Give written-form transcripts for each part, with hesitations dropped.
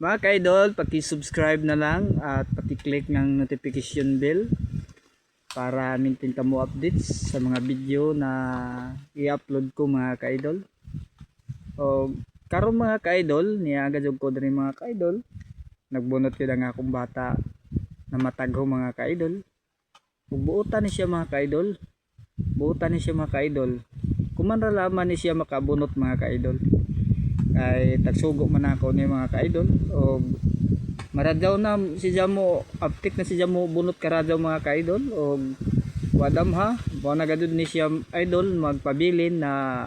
Mga ka-idol, paki-subscribe na lang at paki-click ng notification bell para maintain mo updates sa mga video na i-upload ko mga ka-idol. O karon mga ka-idol, niaga jud ko diri mga ka-idol. Nagbunot yun ang akong bata na matagho mga ka-idol. Buutan ni siya mga ka-idol. Buutan ni siya mga ka-idol. Kuman ra laman ni siya makabunot mga ka-idol. Kay tagsugo man ako ni mga ka-idol o maradyaw na si Jamo uptik na si Jamo bunot karadyaw mga ka-idol o wadam ha buwan na gadud ni siya idol magpabilin na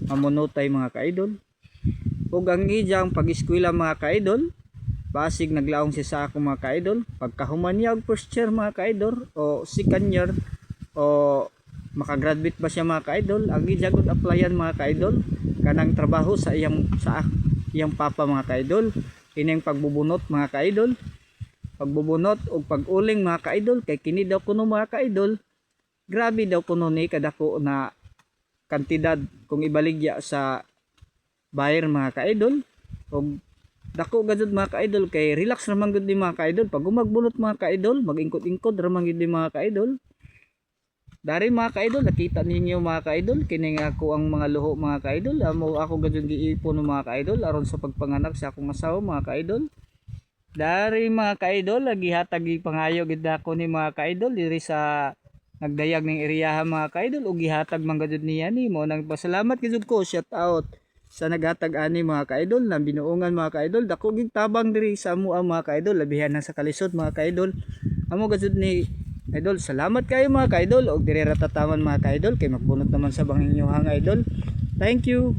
mamunotay mga ka-idol ug ang ijang pag-eskwela mga ka-idol basig naglaong siya sa ako mga ka-idol pagkahuman niya og first year mga ka-idol o second year o makagraduate ba siya mga ka-idol ang ijang applyan mga ka-idol kanang trabaho sa iyang papa mga ka-idol kining pagbubunot mga ka-idol pagbubunot o pag-uling mga ka-idol kay kini daw kuno mga ka-idol grabe daw kuno ni kadako na kantidad kung ibaligya sa buyer mga ka-idol o dako gadud mga ka-idol kay relax naman gud ni mga ka-idol pag magbunot mga ka-idol mag-ingkod-ingkod raman gid ni mga ka-idol. Dari mga ka-idol, nakita ninyo mga ka-idol, kining ako ang mga luho mga ka-idol. Amo ako gadyon giipon mga ka-idol aron sa pagpanganak sa akong asawa mga ka-idol. Dari mga ka-idol, gihatag pangayo gid ako ni mga ka-idol diri sa nagdayag ning iriyahan mga ka-idol ug gihatag man gadyon niya ni mo nang pasalamat gid ko shout out sa naghatag ani mga ka-idol na binuungan mga ka-idol. Dako gid tabang diri sa amo ang mga ka-idol, labihan na sa kalisod mga ka-idol. Amo gadyon ni idol, salamat kayo mga ka-idol og dire ratataman mga ka-idol kay magbunot naman sa bangin inyo hang idol. Thank you.